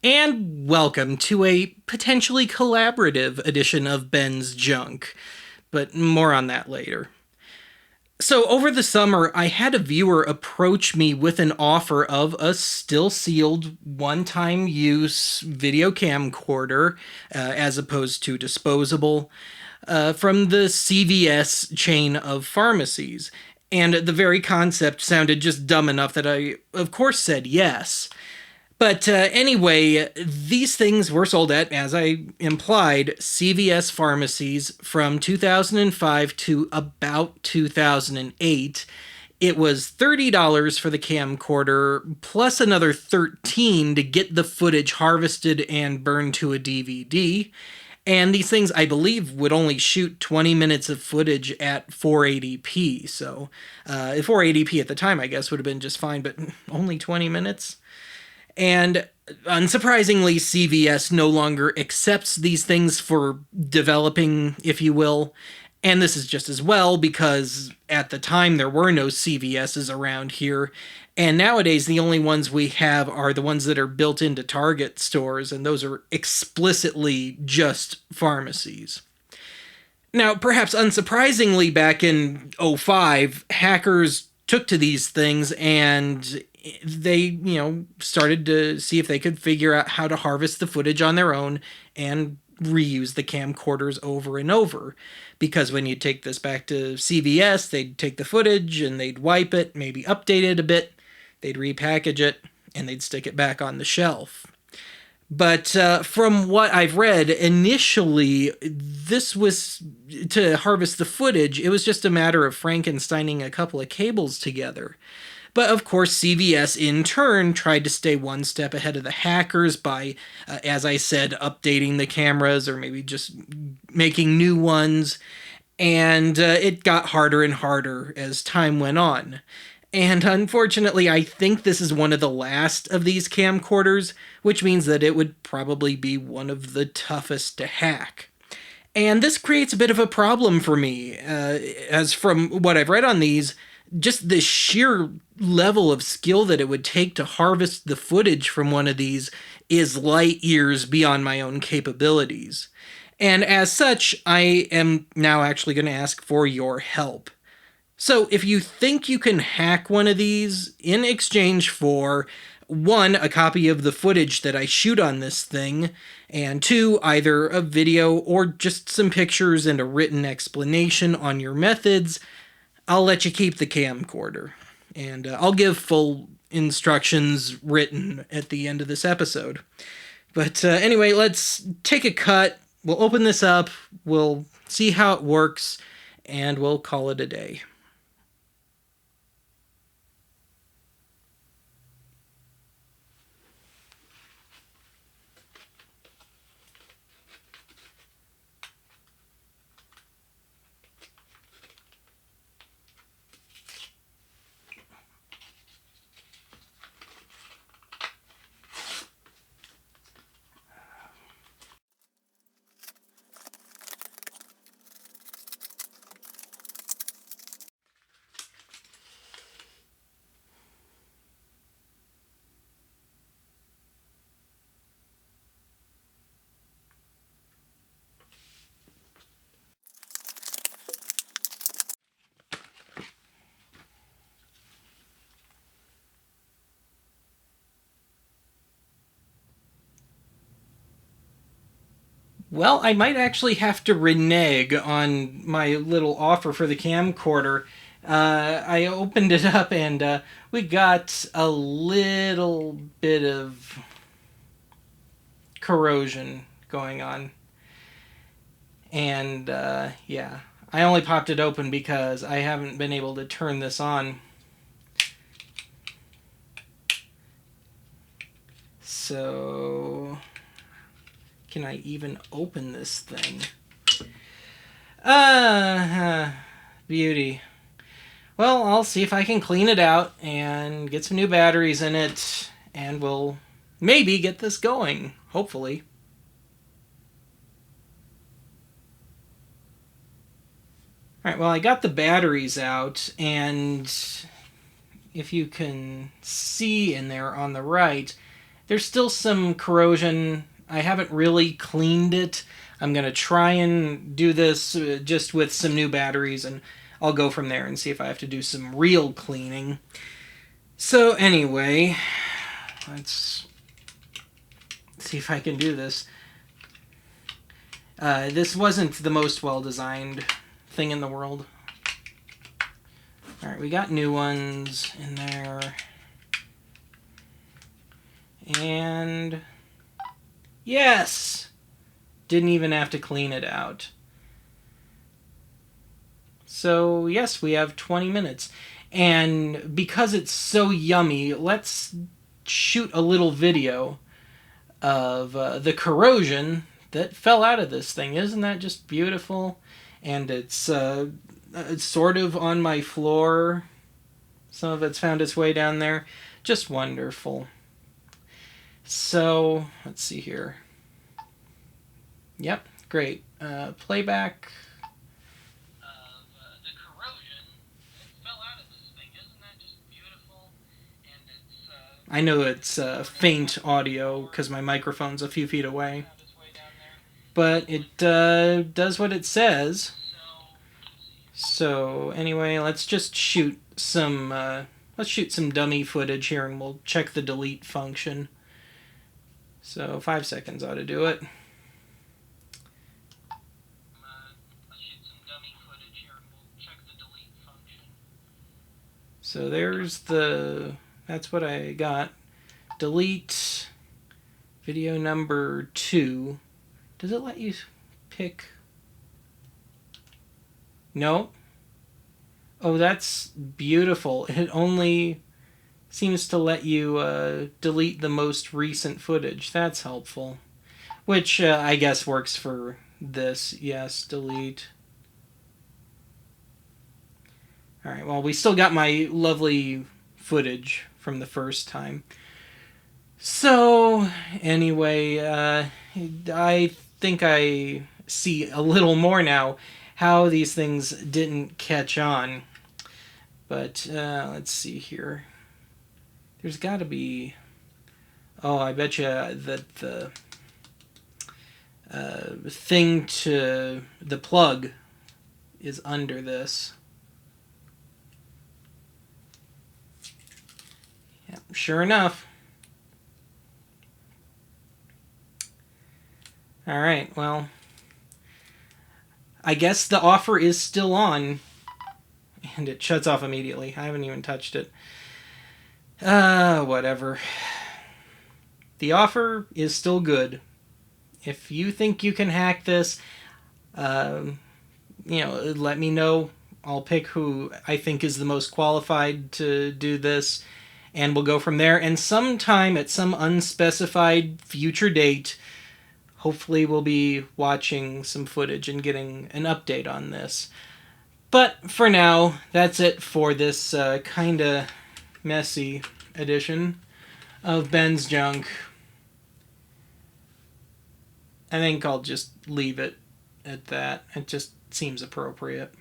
And welcome to a potentially collaborative edition of Ben's Junk, but more on that later. So, over the summer, I had a viewer approach me with an offer of a still sealed, one time use video camcorder, as opposed to disposable, from the CVS chain of pharmacies. And the very concept sounded just dumb enough that I, of course, said yes. But anyway, these things were sold at, as I implied, CVS pharmacies from 2005 to about 2008. It was $30 for the camcorder, plus another $13 to get the footage harvested and burned to a DVD. And these things, I believe, would only shoot 20 minutes of footage at 480p. So 480p at the time, I guess, would have been just fine, but only 20 minutes? And unsurprisingly, CVS no longer accepts these things for developing, if you will. And this is just as well because at the time there were no CVSs around here. And nowadays, the only ones we have are the ones that are built into Target stores, and those are explicitly just pharmacies. Now, perhaps unsurprisingly, back in '05, hackers took to these things and they, started to see if they could figure out how to harvest the footage on their own and reuse the camcorders over and over. Because when you take this back to CVS, they'd take the footage and they'd wipe it, maybe update it a bit, they'd repackage it, and they'd stick it back on the shelf. But from what I've read, initially, this was to harvest the footage. It was just a matter of Frankensteining a couple of cables together. But of course, CVS in turn tried to stay one step ahead of the hackers by, as I said, updating the cameras or maybe just making new ones. And it got harder and harder as time went on. And unfortunately, I think this is one of the last of these camcorders, which means that it would probably be one of the toughest to hack. And this creates a bit of a problem for me, as from what I've read on these, just the sheer level of skill that it would take to harvest the footage from one of these is light years beyond my own capabilities. And as such, I am now actually going to ask for your help. So, if you think you can hack one of these in exchange for one, a copy of the footage that I shoot on this thing, and two, either a video or just some pictures and a written explanation on your methods, I'll let you keep the camcorder. And I'll give full instructions written at the end of this episode. But anyway, let's take a cut. We'll open this up, we'll see how it works, and we'll call it a day. Well, I might actually have to renege on my little offer for the camcorder. I opened it up and we got a little bit of corrosion going on. And yeah, I only popped it open because I haven't been able to turn this on. So, can I even open this thing? Beauty. Well, I'll see if I can clean it out and get some new batteries in it, and we'll maybe get this going, hopefully. Alright, well, I got the batteries out, and if you can see in there on the right, There's still some corrosion. I haven't really cleaned it. I'm going to try and do this just with some new batteries, and I'll go from there and see if I have to do some real cleaning. So anyway, let's see if I can do this. This wasn't the most well-designed thing in the world. Alright, we got new ones in there. And yes! Didn't even have to clean it out. So yes, we have 20 minutes. And because it's so yummy, let's shoot a little video of the corrosion that fell out of this thing. Isn't that just beautiful? And it's sort of on my floor. Some of it's found its way down there. Just wonderful. So, let's see here. Yep, great. Playback. The corrosion that fell out of this thing. Isn't that just beautiful? And it's I know it's faint audio because my microphone's a few feet away. But it does what it says. So anyway, let's just shoot some dummy footage here, and we'll check the delete function. So 5 seconds ought to do it. So that's what I got. Delete video number 2. Does it let you pick? No. Oh, that's beautiful. It only seems to let you delete the most recent footage. That's helpful. Which I guess works for this. Yes, delete. Alright, well, we still got my lovely footage from the first time. So, anyway, I think I see a little more now how these things didn't catch on. But, let's see here. There's got to be... Oh, I bet you that the thing to... The plug is under this. Yeah, sure enough. Alright, well... I guess the offer is still on. And it shuts off immediately. I haven't even touched it. Whatever. The offer is still good. If you think you can hack this, let me know. I'll pick who I think is the most qualified to do this, and we'll go from there. And sometime at some unspecified future date, hopefully we'll be watching some footage and getting an update on this. But for now, that's it for this kinda messy edition of Ben's Junk. I think I'll just leave it at that. It just seems appropriate.